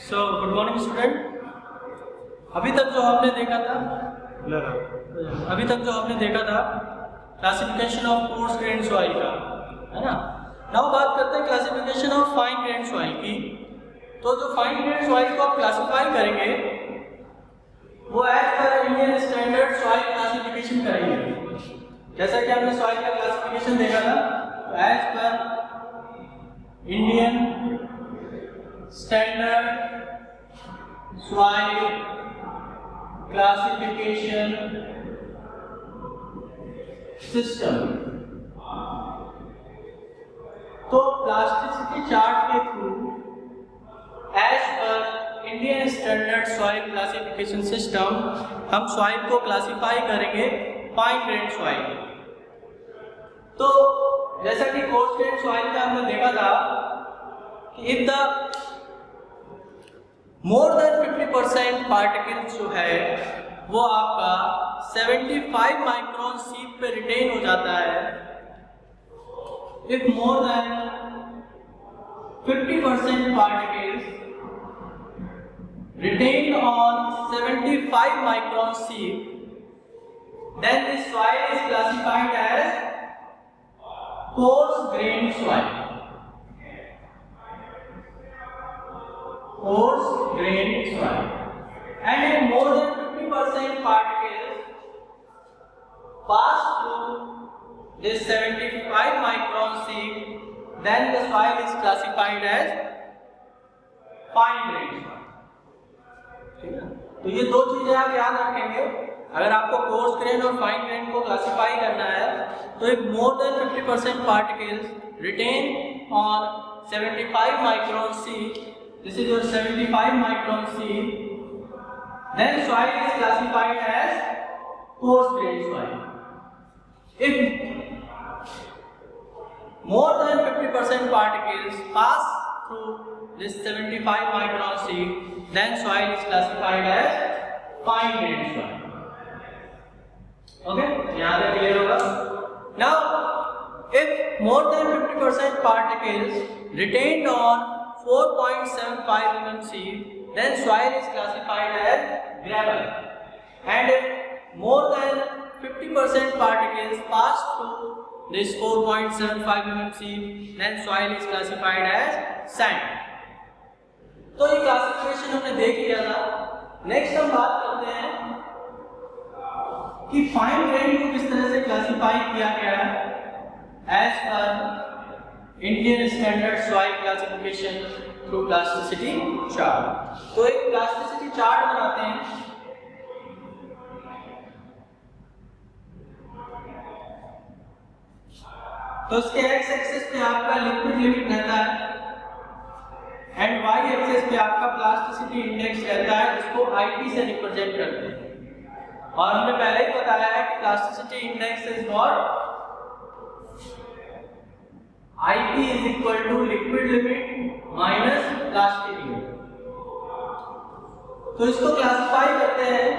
Good morning student. अभी तक जो हमने देखा था classification of course grain soil का, है ना। नाउ बात करते हैं classification of fine grain soil की। तो जो फाइन ग्रेन सॉइल को आप क्लासिफाई करेंगे वो as per Indian standard soil classification करेंगे। जैसा कि हमने सॉइल का क्लासिफिकेशन देखा था, तो as per Indian standard soil classification system, तो प्लास्टिसिटी चार्ट के through as per Indian standard soil classification system हम सॉइल को क्लासिफाई करेंगे फाइन ग्रेन सॉइल। तो जैसा कि कोर्स ग्रेन सॉइल का हमने देखा था कि if the more than 50% particles जो है वो आपका 75 माइक्रोन सीप पे रिटेन हो जाता है। If more than 50% particles retained on 75 micron seep, then the soil is classified as coarse grained soil. Coarse grained soil. And if more than 50% particles pass through this 75 micron seep, then the soil is classified as fine grained soil. तो ये दो चीजें आप याद रखेंगे। अगर आपको coarse grain और फाइन ग्रेन को क्लासिफाई करना है तो एक more than 50% particles retain on 75 micron sieve, this is your 75 micron sieve, then soil is classified as coarse grain soil. If more than 50% particles pass through this 75 micron seep, then soil is classified as fine grained soil. Okay, yahan tak clear hoga? Now if more than 50% particles retained on 4.75 mm seep, then soil is classified as gravel. And if more than 50% particles pass through this 4.75 mm seep, then soil is classified as sand. तो ये classification हमने देख लिया था। Next हम बात करते हैं कि फाइन ग्रेन को किस तरह से क्लासिफाई किया गया है as per Indian standard soil classification through plasticity chart. तो एक प्लास्टिसिटी चार्ट बनाते हैं। तो इसके एक्स एक्सिस पे आपका लिक्विड लिमिट रहता है एंड वाई एक्सिस पे आपका प्लास्टिसिटी इंडेक्स रहता है, जिसको आईपी से रिप्रेजेंट करते हैं। और हमने पहले ही बताया है कि plasticity index is what, IP is equal to liquid limit minus plastic limit. तो इसको क्लासिफाई करते हैं,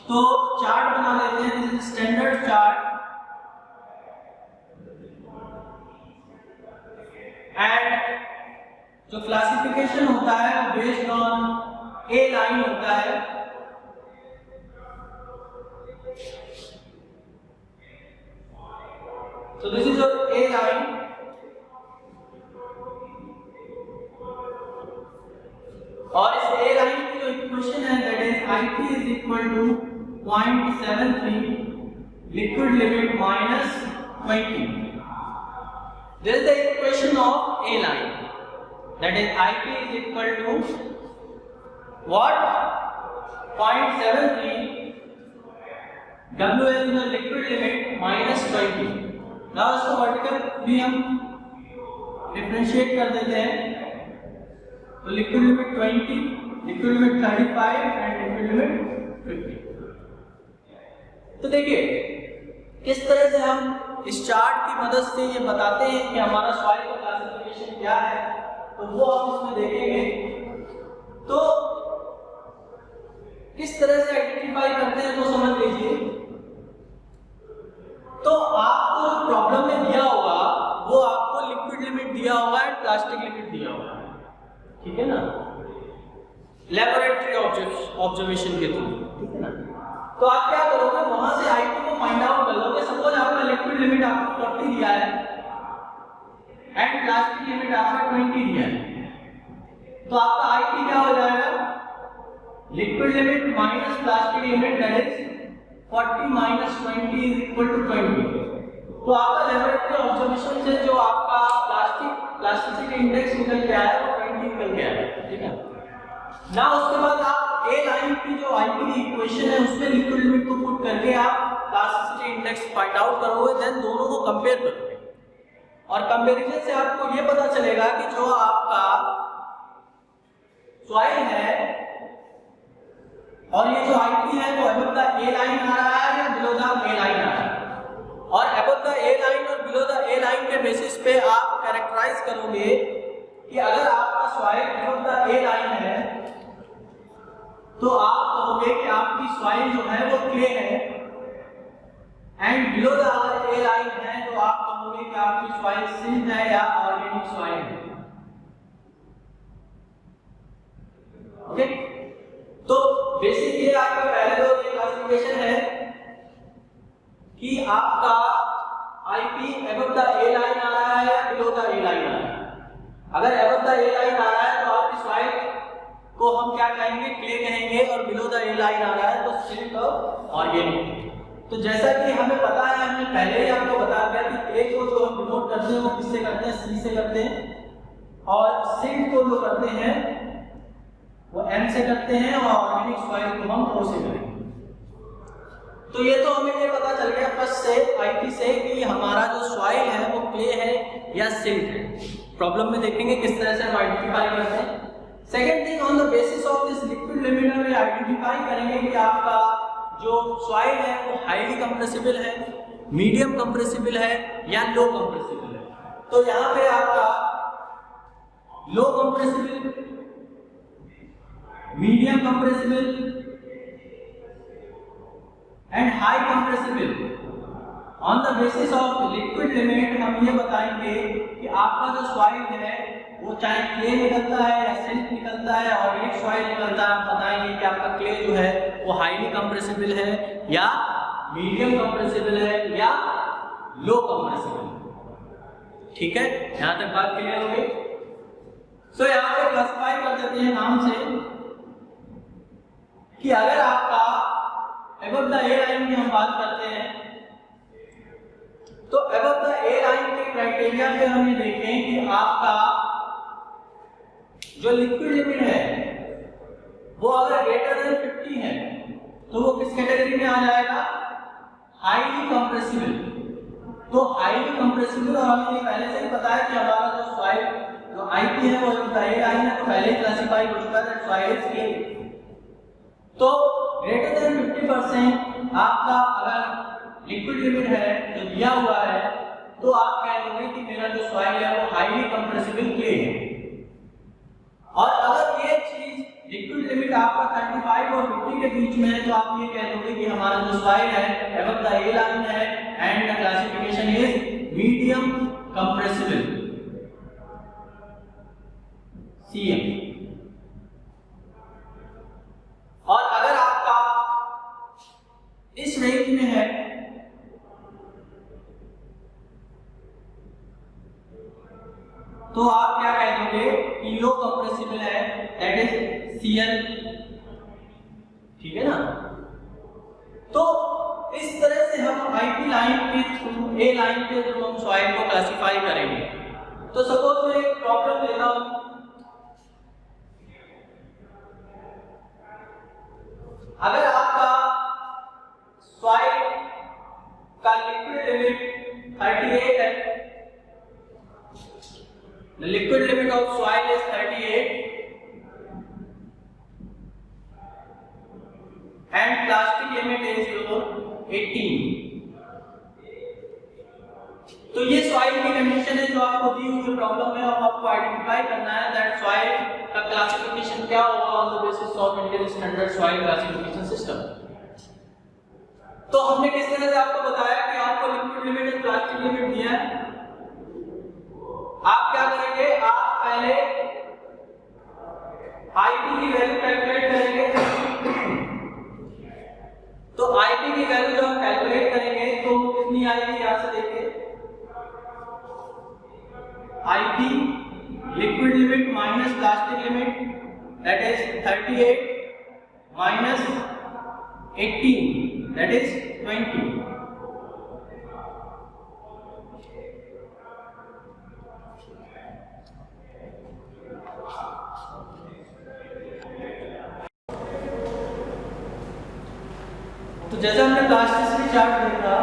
तो चार्ट बना लेते हैं। This is standard chart and जो क्लासिफिकेशन होता है वो बेस्ड ऑन ए लाइन होता है। तो this is your A line और इस ए लाइन की जो इक्वेशन है that is IP is equal to 0.73 liquid limit minus 20। This is the equation of A line, that is IP is equal to what, 0.73 WL is the liquid limit minus 20। now इसको vertical भी हम differentiate कर देते हैं। तो liquid limit 20, liquid limit 35 and liquid limit 50। तो देखिए किस तरह से हम इस चार्ट की मदद से ये बताते हैं कि हमारा सॉइल का क्लासिफिकेशन क्या है, तो वो हम इसमें देखेंगे। तो किस तरह से आइडेंटिफाई करते हैं वो समझ लीजिए। तो आपको जो प्रॉब्लम में दिया होगा वो आपको लिक्विड लिमिट दिया होगा एंड प्लास्टिक लिमिट दिया होगा, ठीक है ना। लेबोरेटरी ऑब्जर्वेशन के थ्रू, ठीक है ना। तो आप क्या करोगे, वहां से आईपी को फाइंड आउट कर लोगे। सपोज आपका लिक्विड लिमिट आपको 40 दिया है एंड प्लास्टिक लिमिट आपका 20 दिया है, तो आपका आईपी क्या हो जाएगा, liquid limit minus plastic limit, that is 40 minus 20 is equal to 20। तो आपका लेबोरेटरी ऑब्जर्वेशन से जो आपका प्लास्टिसिटी इंडेक्स निकल के आया वो 20 निकल के आया, ठीक है ना। उसके बाद आप ए लाइन की जो आईपी की इक्वेशन है उसमें लिक्विड लिमिट को पुट करके आप प्लास्टिसिटी इंडेक्स फाइंड आउट करोगे, देन दोनों को कंपेयर करोगे और कंपैरिजन से आपको ये पता चलेगा कि जो आपका सॉइल है और ये जो आईपी है वो अबव द ए लाइन आ रहा है या बिलो द ए लाइन आ रहा है। और अबव द ए लाइन और बिलो द ए लाइन के बेसिस पे आप कैरेक्टराइज करोगे कि अगर आपका soil above the A line है तो आप कहोगे कि आपकी सॉइल जो है वो क्ले है, एंड बिलो द अगर ए लाइन है तो आप कहोगे कि आपकी सॉइल सिल्ट है या ऑर्गेनिक सॉइल है। ओके, तो बेसिक ये आपका पहले तो ये क्लासिफिकेशन है कि आपका IP above the A line आ रहा है या बिलो द ए लाइन आ रहा है। अगर अबव द ए लाइन आ रहा है तो आपकी सॉइल को हम क्या कहेंगे, क्ले कहेंगे, और बिलो द ए लाइन आ रहा है तो सिल्ट और ऑर्गेनिक। तो जैसा कि हमें पता है, हमने पहले ही आपको बता दिया कि क्ले को जो हम डिनोट करते हैं वो किससे करते हैं, सी से करते हैं, और सिल्ट को जो करते हैं वो एम से करते हैं, और ऑर्गेनिक सॉइल को हम ओ से करेंगे। तो ये तो हमें ये पता चल गया फर्स्ट से आईपी से कि हमारा जो सॉइल है वो क्ले है या सिल्ट है। प्रॉब्लम में देखेंगे किस तरह से हम आइडेंटिफाई करते हैं। Second thing, on the basis of this liquid limit हम आइडेंटिफाई करेंगे कि आपका जो सॉइल है वो हाईली कंप्रेसिबल है, मीडियम कंप्रेसिबल है या लो कंप्रेसिबल है। तो यहाँ पे आपका low compressible, medium compressible and high compressible. On the basis of liquid limit हम ये बताएंगे कि आपका जो सॉइल है वो चाहे क्ले निकलता है या सिल्ट निकलता है, ऑर्गेनिक सॉइल निकलता है, हम बताएंगे कि आपका क्ले जो है वो हाईली कंप्रेसिबल है या मीडियम कंप्रेसिबल है या लो कंप्रेसिबल। ठीक है, यहां तक बात क्लियर हो गई। सो यहाँ पे क्लासिफाई कर देते हैं नाम से कि अगर आपका अबव द ए लाइन की हम बात करते हैं तो अबव द ए लाइन के क्राइटेरिया पे हम ये देखें कि आपका जो लिक्विड लिमिट है वो अगर ग्रेटर देन 50 है तो वो किस कैटेगरी में आ जाएगा, हाईली कंप्रेसिबल। तो हाईली कंप्रेसिबल, और हमें पहले से ही पता है कि हमारा जो सॉइल जो आईपी है वो ए लाइन है, तो पहले ही क्लासिफाई हो चुका है सॉइल इज क्ले। तो ग्रेटर देन 50% आपका अगर लिक्विड लिमिट है जो दिया हुआ है तो आप कह दोगे कि मेरा जो सॉइल है वो हाईली कंप्रेसिबल क्ले है। और अगर ये चीज लिक्विड लिमिट आपका 35 और 50 के बीच में है तो आप ये कह दोगे कि हमारा जो सॉइल है अबव द ए लाइन है and the classification is medium compressible, CM. और अगर आपका इस रेंज में है तो आप क्या कह दोगे कि लो कंप्रेसिबल है, दैट इज सीएल। ठीक है ना। तो इस तरह से हम आईपी लाइन के थ्रू ए लाइन के थ्रू हम सॉइल को क्लासिफाई करेंगे। तो सपोज मैं एक प्रॉब्लम लेता हूं, अगर आपका सॉइल का लिक्विड लिमिट 38 है, the liquid limit of soil is 38 and plastic limit is your 18। तो ये सॉइल की कंडीशन है जो आपको दी हुई प्रॉब्लम में, और आपको आइडेंटिफाई करना है दैट सॉइल का क्लासिफिकेशन क्या होगा on the basis of Indian standard soil classification system. तो हमने किस तरह से आपको बताया कि आपको लिक्विड लिमिट और प्लास्टिक लिमिट दिया है। आप क्या करेंगे, आप पहले आईपी की value calculate liquid limit minus plastic limit, that is 38 minus 18, that is 20. तो जैसे हमने प्लास्टिसिटी चार्ट देखा,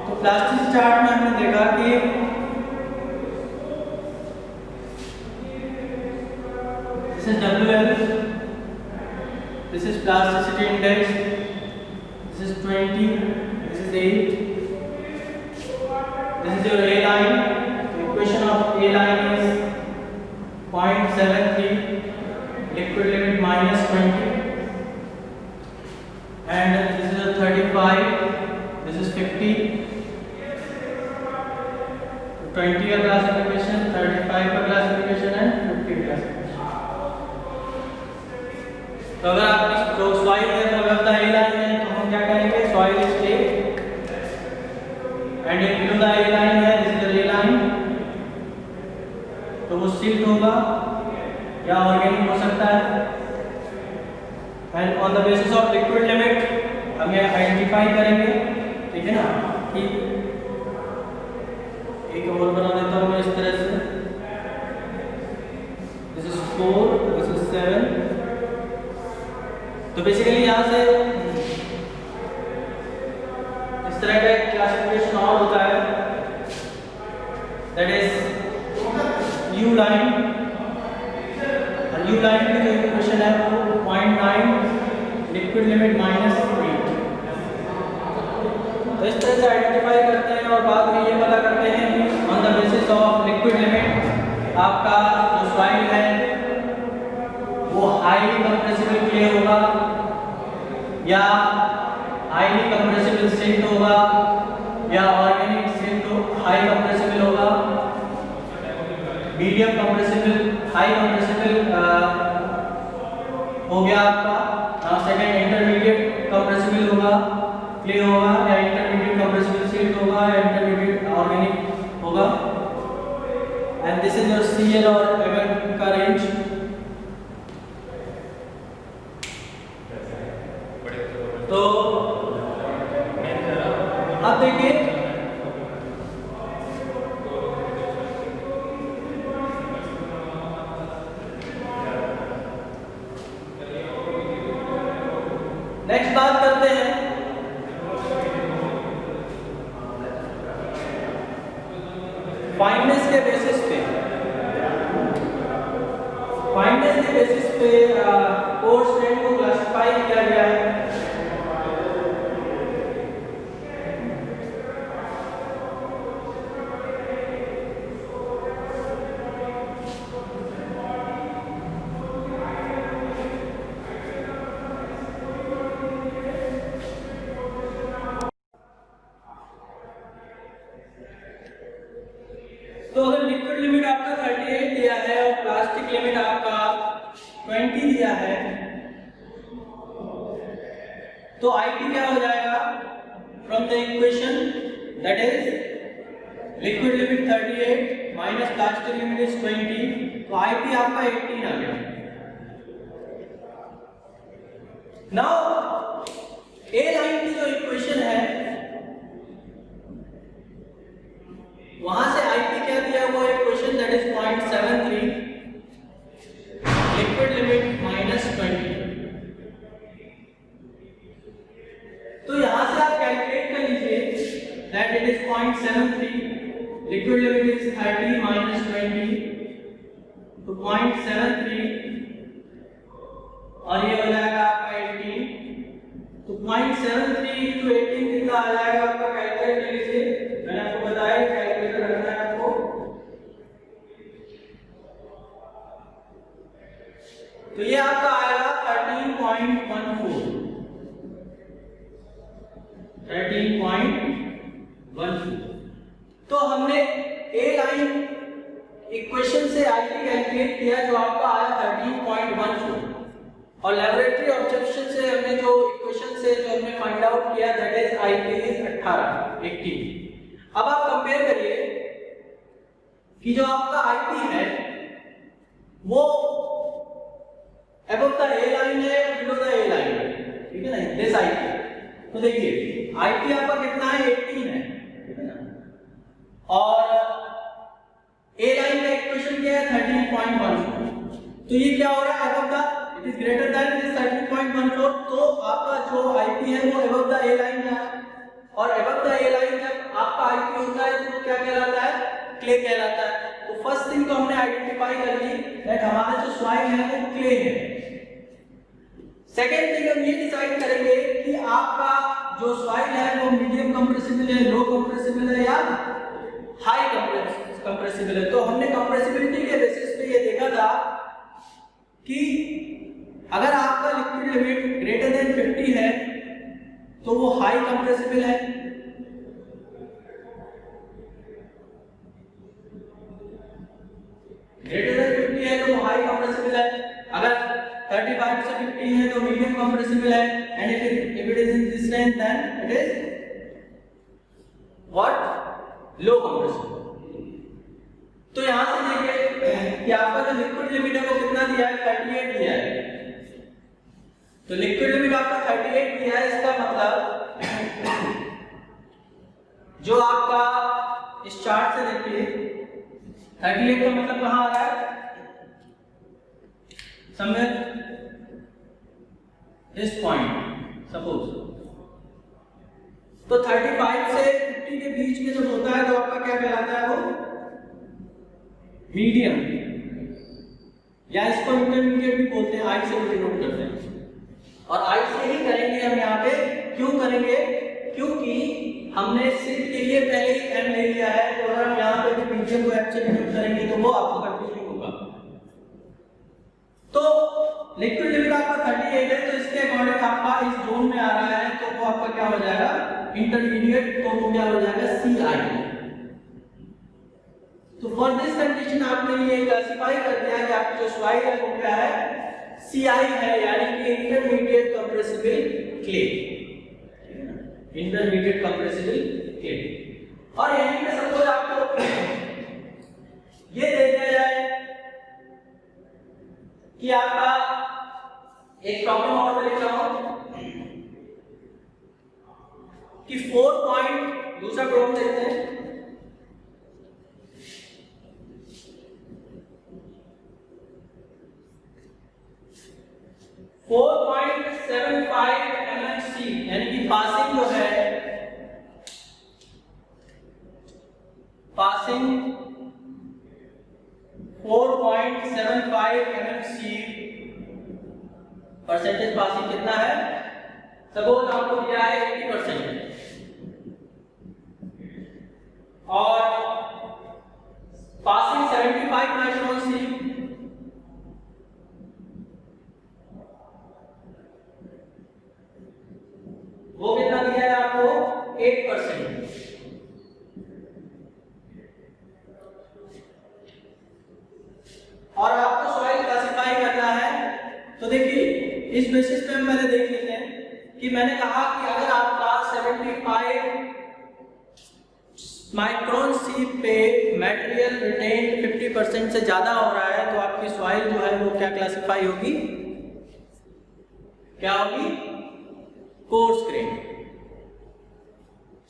तो प्लास्टिसिटी चार्ट में हमने देखा कि this is WL, this is plasticity index, this is 20, this is 8, this is your A line. The equation of A line is 0.73, liquid limit minus 20, and this is a 35, this is 50, 20 का classification, 35 का classification and 50 का classification. तो अगर आपकी जो soil है वो above the A line है तो हम क्या करेंगे, soil is clay, and if below the A line है, this is the A line, तो वो सिल्ट होगा या ऑर्गेनिक हो सकता है. And on the basis of liquid limit हमें आइडेंटिफाई करेंगे, ठीक है ना. कि एक और बना देता हूँ मैं इस तरह से, दिस इज 4, दिस इज 7. तो बेसिकली यहाँ से इस तरह का एक क्लासिफिकेशन और होता है, दैट इज U line. और U line की जो इक्वेशन है वो 0.9, लिक्विड लिमिट minus 8. तो इस तरह से आइडेंटिफाई करते हैं और बाद में ये पता करते हैं कि on the basis of liquid limit आपका जो सॉइल है वो हाईली कंप्रेसिबल क्ले होगा या हाईली कंप्रेसिबल सिल्ट होगा या ऑर्गेनिक सिल्ट हाई कंप्रेसिबल होगा, मीडियम कंप्रेसिबल, हाई कंप्रेसिबल हो गया आपका. सेकंड इंटरमीडिएट कंप्रेसिबल होगा, क्ले होगा, या इंटरमीडिएट कंप्रेसिबल सिल्ट होगा या इंटरमीडिएट ऑर्गेनिक होगा. And this is your CL और ML का रेंज. तो अब देखिए नेक्स्ट बात करते हैं फाइननेस के बेसिस पे. फाइननेस के बेसिस पे कोर्स स्ट्रेंथ को क्लासिफाई किया गया है. तो अगर लिक्विड लिमिट आपका 38 दिया है और प्लास्टिक लिमिट आपका 20 दिया है तो IP क्या हो जाएगा from the equation, that is liquid limit 38 minus plastic limit is 20, तो IP आपका 18 आ गया. नाउ A लाइन की जो इक्वेशन है वहां से IP क्या दिया हुआ है equation, that is 0.73, liquid limit minus 20. तो यहां से आप कैलकुलेट कर लीजिए that it is 0.73, liquid limit is 30 minus 20, तो 0.73 और ये हो जाएगा आपका 18. तो 0.73 into 18 कितना आ जाएगा आपका, कैलकुलेट कर लीजिए. मैंने आपको बताया कैलकुलेटर रखना है आपको. तो ये आपका आएगा 13.14. 13.14. तो हमने A लाइन इक्वेशन से IP कैलकुलेट किया जो आपका आया 13.14 और लैबोरेटरी ऑब्जर्वेशन से हमने जो इक्वेशन से जो हमने फाइंड आउट किया दैट इज आईपी इज 18. अब आप कंपेयर करिए कि जो आपका आईपी है वो अबव द ए लाइन है या बिलो द ए लाइन है, ठीक है ना, दिस आईपी. तो देखिए आईपी आपका कितना है 18 है, ठीक है ना, और ए लाइन का इक्वेशन क्या है 13.14. तो ये क्या हो रहा है above the it is greater than this 13.14. तो आपका जो आईपी है वो अबव द ए लाइन है, और अबव द ए लाइन जब आपका आईपी होता है तो क्या कहलाता है, क्ले कहलाता है. तो फर्स्ट थिंग तो हमने आइडेंटिफाई कर ली दैट हमारा जो सॉइल है वो क्ले है. सेकेंड थिंग हम ये डिसाइड करेंगे कि आपका जो सॉइल है वो मीडियम कंप्रेसिबल है, लो कंप्रेसिबल है या हाई कंप्रेसिबल है. तो हमने कंप्रेसिबिलिटी के बेसिस पे ये देखा था कि अगर आपका लिक्विड लिमिट ग्रेटर देन 50 है तो वो हाई कंप्रेसिबल है, ग्रेटर देन 50 है तो वो हाई कंप्रेसिबल है. अगर 35 से 50 है तो मीडियम कंप्रेसिबल है, and if it is in this range then it is what, low compressible. तो यहां से देखिए कि आपका जो लिक्विड लिमिट है वो कितना दिया है 38 दिया है. तो लिक्विड लिमिट आपका 38 दिया है, इसका मतलब जो आपका इस चार्ट से देखिए 38 का मतलब कहां आ रहा है, समवेयर दिस पॉइंट सपोज. तो 35 से 50 के बीच में जब होता है तो आपका क्या कहलाता है वो मीडियम, या इसको इंटरमीडिएट भी बोलते हैं, आई से डिनोट करते हैं. और आई से ही करेंगे हम यहाँ पे, क्यों करेंगे, क्योंकि हमने सिर्फ के लिए पहले ही एम ले लिया है, तो अगर हम यहाँ पे भी मीडियम को एम से डिनोट करेंगे तो वो आपको कंफ्यूजिंग होगा. तो लिक्विड लिमिट आपका 38 है, तो इसके अकॉर्डिंग आपका इस जोन में आ रहा है तो वो आपका क्या हो जाएगा इंटरमीडिएट, तो वो क्या हो जाएगा सी आई. तो फॉर दिस कंडीशन आपने ये क्लासिफाई कर दिया कि आपकी जो सॉइल है वो क्या है सीआई है, यानी कि intermediate compressible clay, intermediate compressible clay. और यहीं पे सपोज आपको ये दे दिया जाए कि आपका एक प्रॉब्लम और लिख रहा हूं कि 4 पॉइंट, दूसरा प्रॉब्लम देखते हैं. 4.75 mmC यानी कि पासिंग जो है, पासिंग 4.75 mmC परसेंटेज पासिंग कितना है, सपोज आपको दिया है 80% और पासिंग 75 माइक्रोन सी, वो कितना दिया है आपको 8%. और आपको सॉइल क्लासिफाई करना है, तो देखिए इस बेसिस पे हम पहले देख लेते हैं कि मैंने कहा कि अगर आपका 75 माइक्रोन सी पे मटेरियल रिटेन 50% से ज्यादा हो रहा है तो आपकी सॉइल जो है वो क्या क्लासिफाई होगी, क्या होगी, कोर्स ग्रेन.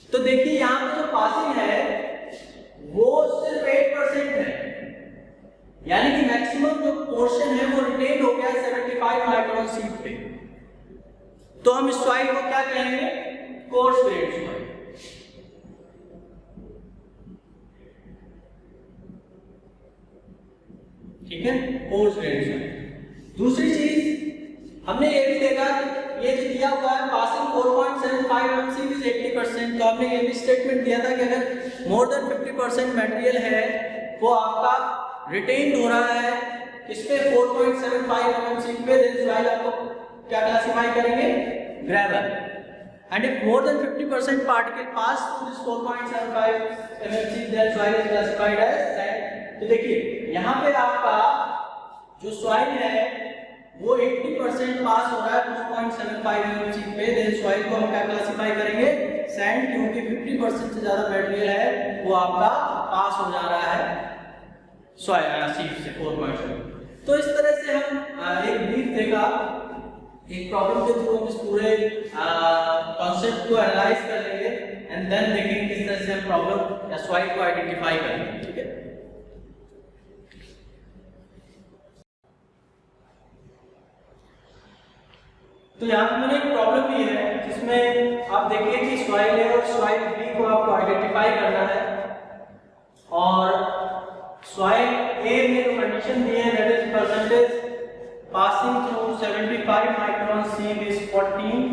तो देखिए यहां पे जो पासिंग है वो सिर्फ 8% है, यानी कि मैक्सिमम जो पोर्शन है वो रिटेन हो गया 75 माइक्रोन सीट पे. तो हम इस सॉइल को क्या कहेंगे, कोर्स ग्रेन सॉइल. ठीक है, कोर्स ग्रेन सॉइल. दूसरी चीज हमने ये भी देखा, ये जो दिया हुआ है पासिंग 4.75 mmC विद 80%, तो हमने ये भी स्टेटमेंट दिया था कि अगर मोर देन 50% मटेरियल है वो आपका रिटेन हो रहा है किस पे 4.75 mmC पे, देन सॉइल आपको क्या क्लासिफाई करेंगे, gravel. And if more than 50% particle pass through this 4.75 mmC then soil is classified as sand. तो देखिए यहाँ पे आपका जो सॉइल है वो 80% पास हो रहा है 2.75 mm पे, देन सॉइल को हम क्या क्लासिफाई करेंगे, सैंड, क्योंकि 50% से ज्यादा मटेरियल है वो आपका पास हो जा रहा है सॉइल सीप से 4.7। तो इस तरह से हम एक ब्रीफ देखा, एक प्रॉब्लम के थ्रू हम इस पूरे कॉन्सेप्ट को एनालाइज कर लेंगे एंड देन देखेंगे किस तरह से हम प्रॉब्लम या सॉइल को आइडेंटिफाई करेंगे। ठीक है, तो यहाँ पे मैंने एक प्रॉब्लम दी है जिसमें आप देखिए कि सॉइल है और सॉइल बी को आपको आइडेंटिफाई करना है, और सॉइल ए में जो कंडीशन दी है that is percentage passing through 75 micron sieve is 14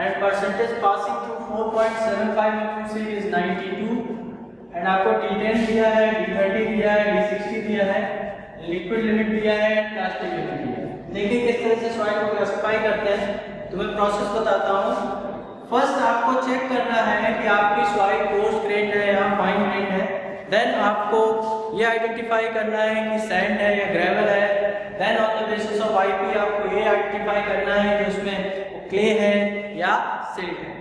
and percentage passing through 4.75 micron sieve is 92 and आपको D10 दिया है, D30 दिया है, D60 दिया है, लिक्विड लिमिट दिया है, प्लास्टिक लिमिट दिया है। देखिए किस तरह से सॉइल को क्लासिफाई करते हैं, तो मैं प्रोसेस बताता हूँ। फर्स्ट आपको चेक करना है कि आपकी सॉइल कोर्स ग्रेन्ड है या फाइन ग्रेन्ड है, देन आपको ये आइडेंटिफाई करना है कि सैंड है या ग्रेवल है, then on the basis of IP आपको ये आइडेंटिफाई करना है कि उसमें क्ले है या सिल्ट है।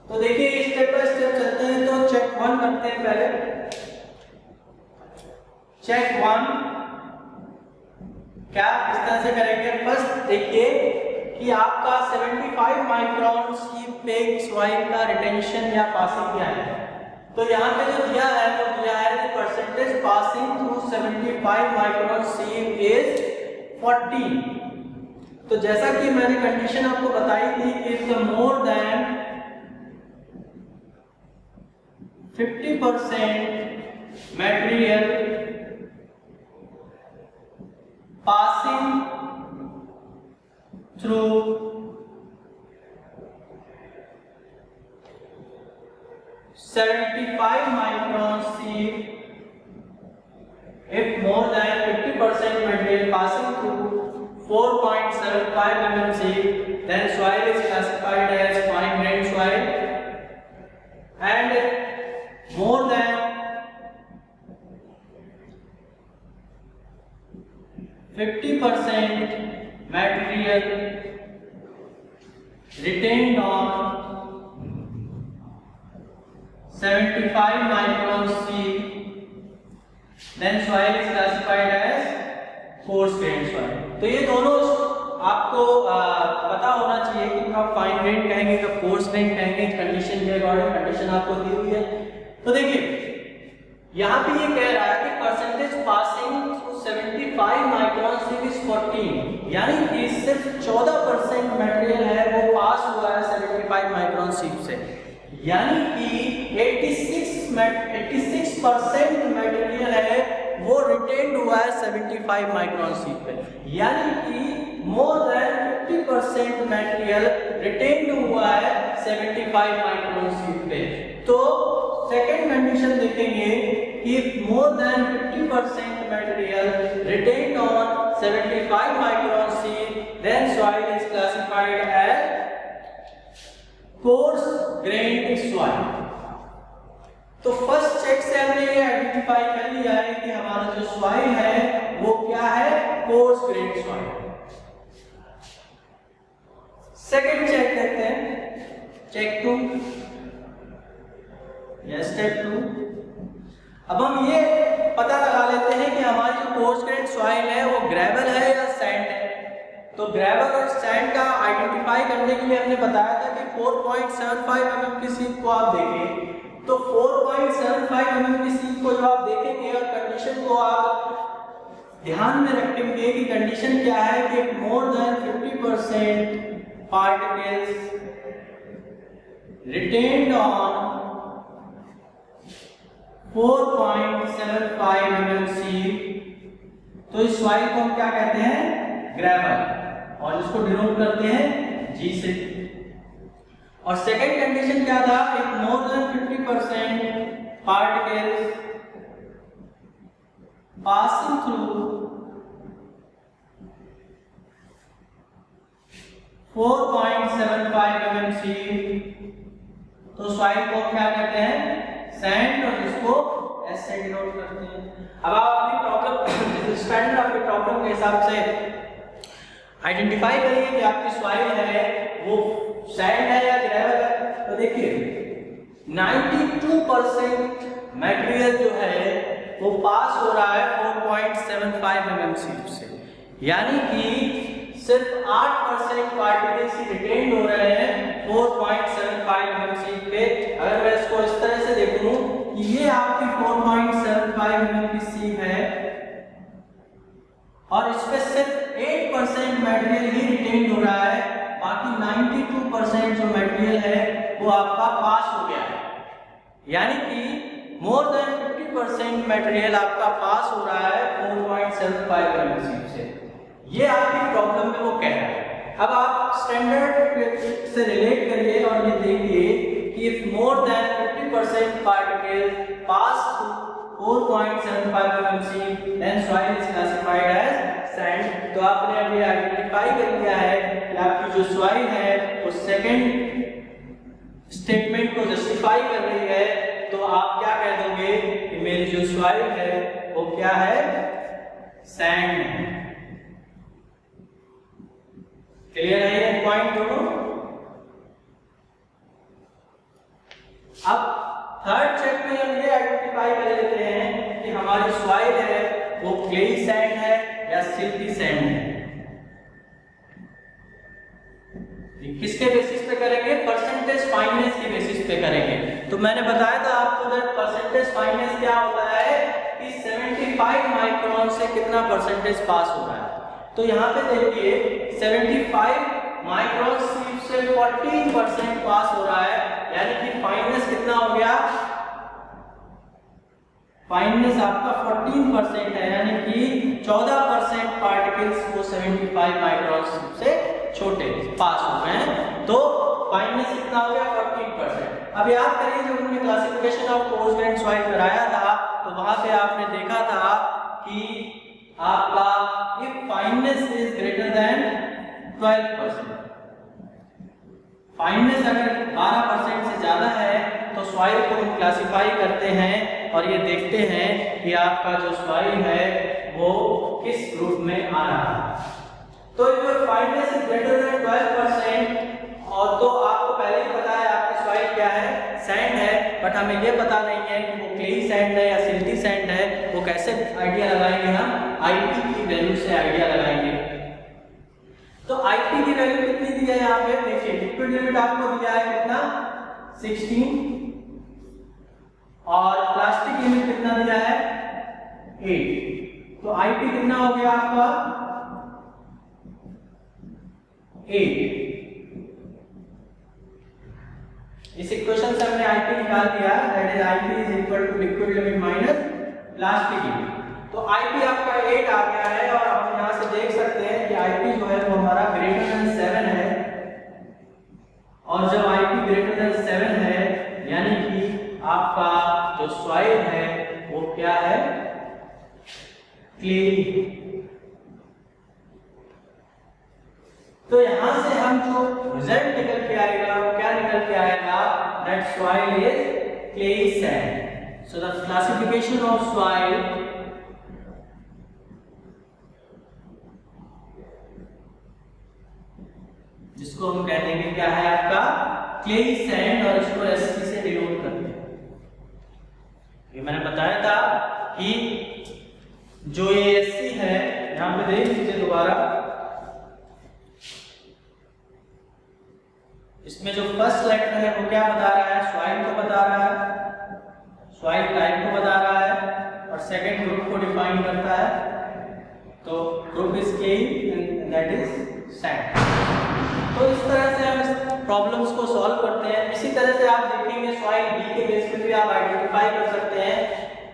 तो देखिए स्टेप बाय स्टेप चलते हैं, तो चेक 1 करते हैं पहले। चेक 1 क्या इस तरह से करेंगे, फर्स्ट देखिए कि आपका 75 माइक्रोन की पेग सॉइल का रिटेंशन या पासिंग क्या है। तो यहाँ पे जो दिया है वो दिया है कि percentage passing through 75 micron सीव is 14। तो जैसा कि मैंने कंडीशन आपको बताई थी कि if the more than 50% material passing through 75 micron sieve, if more than 50% material passing through 4.75 mm sieve, then soil is classified as fine grained soil, and more than 50% material retained on 75 micron sieve, then soil is classified as coarse grained soil। तो ये दोनों आपको पता होना चाहिए कि आप fine grain कहेंगे या कोर्स ग्रेन कहेंगे, कंडीशन के अकॉर्डिंग कंडीशन आपको दी हुई है। तो देखिए यहाँ पे ये कह रहा है कि percentage passing through 75 micron सीव is 14, यानी कि सिर्फ 14% मटेरियल है वो पास हुआ है 75 माइक्रोन सीव से, यानी कि 86% मटेरियल है वो रिटेन्ड हुआ है 75 माइक्रोन सीव पे, यानी कि मोर देन 50% मटेरियल रिटेन्ड हुआ है 75 माइक्रोन सीव पे। तो सेकेंड कंडीशन देखेंगे कि more than 50% material retained on 75 micron sieve, then soil is classified as coarse grained soil. तो फर्स्ट चेक से हमने ये आइडेंटिफाई कर लिया है कि हमारा जो सॉइल है वो क्या है, coarse grained soil. Second check करते हैं, चेक 2 या स्टेप 2। अब हम ये पता लगा लेते हैं कि हमारी जो कोर्स ग्रेन्ड सॉइल है वो ग्रेवल है या सैंड है। तो ग्रेवल और सैंड का आइडेंटिफाई करने के लिए हमने बताया था कि 4.75 mm की सीप को आप देखें, तो 4.75 mm की सीप को जो आप देखेंगे और कंडीशन को आप ध्यान में रखेंगे कि कंडीशन क्या है कि more than 50% particles retained on 4.75 mm sieve, तो इस सॉइल को हम क्या कहते हैं, ग्रेवल, और इसको डिनोट करते हैं G से। और सेकेंड कंडीशन क्या था, if more than 50% particles passing through 4.75 mm sieve, तो सॉइल को क्या कहते हैं, सैंड, और इसको एस से डिनोट करते हैं। अब आप अपनी प्रॉब्लम स्टैंडर्ड आपके प्रॉब्लम के हिसाब से आइडेंटिफाई करिए कि आपकी सॉइल है वो सैंड है या ग्रेवल है। तो देखिए 92% मटेरियल जो है वो पास हो रहा है 4.75 mm से, यानी कि सिर्फ 8% पार्टिकल्स ही रिटेन हो रहे हैं 4.75 mm पे। अगर मैं इसको इस तरह से देखूं कि ये आपकी 4.75 mm की सीप है और इस पे सिर्फ 8% मटेरियल ही रिटेन हो रहा है, बाकी 92% जो मटेरियल है वो आपका पास हो गया है, यानी कि मोर देन 50% मटेरियल आपका पास हो रहा है 4.75 mm से। ये आपकी प्रॉब्लम में वो कह रहा है। अब आप स्टैंडर्ड से रिलेट करिए और ये देखिए कि if more than 50% particle pass through 4.75 mm then soil is classified as sand. तो आपने अभी आइडेंटिफाई कर लिया है कि आपकी जो सॉइल है वो सेकंड स्टेटमेंट को जस्टिफाई कर रही है। तो आप क्या कह दोगे कि मेरी जो सॉइल है वो क्या है, सैंड है। क्लियर है ये पॉइंट दोनों। अब थर्ड चेक में हम ये आइडेंटिफाई कर लेते हैं कि हमारी सॉइल है वो क्लेई सैंड है या सिल्टी सैंड है। किसके बेसिस पे करेंगे, परसेंटेज फाइननेस के बेसिस पे करेंगे। तो मैंने बताया था आपको दैट परसेंटेज फाइननेस क्या होता है कि 75 माइक्रोन से कितना परसेंटेज पास हो रहा है। तो यहाँ पे देखिए 75 माइक्रोन से 14% पास हो रहा है, यानी कि फाइननेस कितना हो गया, फाइननेस आपका 14% है, यानी कि 14% पार्टिकल्स वो 75 माइक्रोन से छोटे पास हो गए हैं। तो फाइननेस कितना हो गया, 14%। अब याद करिए जब हमने classification of course grain soil कराया था तो वहां पे आपने देखा था कि आपका if fineness is greater than 12%, fineness अगर 12% से ज्यादा है तो सॉइल को हम क्लासिफाई करते हैं और ये देखते हैं कि आपका जो सॉइल है वो किस ग्रुप में आ रहा है। तो जो फाइननेस इज ग्रेटर देन 12% और तो आपको पहले ही पता है आपकी सॉइल क्या है, सैंड है, बट हमें ये पता नहीं है कि वो क्लेई सैंड है या सिल्टी सैंड है। वो कैसे आइडिया लगाएंगे, हम आईपी की वैल्यू से आइडिया लगाएंगे। तो आईपी की वैल्यू कितनी दी है यहाँ पे, देखिए लिक्विड लिमिट आपको दिया है कितना 16 और प्लास्टिक लिमिट कितना दिया है 8। तो आईपी कितना हो गया आपका 8। इस इक्वेशन से हमने आईपी निकाल दिया, that is IP is equal to liquid limit minus plastic limit. तो आईपी आपका 8 आ गया है और हम यहां से देख सकते हैं कि आईपी जो है वो हमारा ग्रेटर देन 7 है, और जब आईपी ग्रेटर देन 7 है यानी कि आपका जो सॉइल है वो क्या है, क्ले। तो यहां से हम जो रिजल्ट निकल के आएगा वो क्या निकल के आएगा, that soil is clayey sand. So the classification of soil जिसको हम कहते हैं क्या है आपका क्लेई सैंड, और इसको एससी से डिनोट करते हैं। ये मैंने बताया था कि जो ये एससी है यहां पे देख लीजिए दोबारा, इसमें जो फर्स्ट लेटर है वो क्या बता रहा है, सॉइल को बता रहा है, सॉइल टाइप को बता रहा है, और सेकंड ग्रुप को डिफाइन करता है। तो group is clayey and that is sand. तो इस तरह से हम इस प्रॉब्लम्स को सॉल्व करते हैं। इसी तरह से आप देखेंगे सॉइल बी के बेस पे भी आप आइडेंटिफाई कर सकते हैं,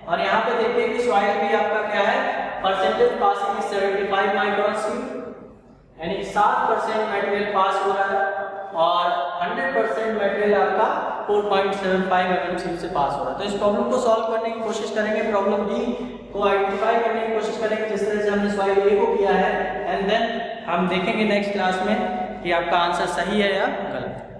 और यहाँ पे देखिए कि सॉइल बी आपका क्या है, परसेंटेज पासिंग इज 75 माइक्रोन, यानी 7% मटेरियल पास हो रहा है, और 100% मटेरियल आपका 4.75 mm से पास हो रहा है। तो इस प्रॉब्लम को सॉल्व करने की कोशिश करेंगे, प्रॉब्लम बी को आइडेंटिफाई करने की कोशिश करेंगे जिस तरह से हमने सॉइल ए को किया है, एंड देन हम देखेंगे नेक्स्ट क्लास में कि आपका आंसर सही है या गलत।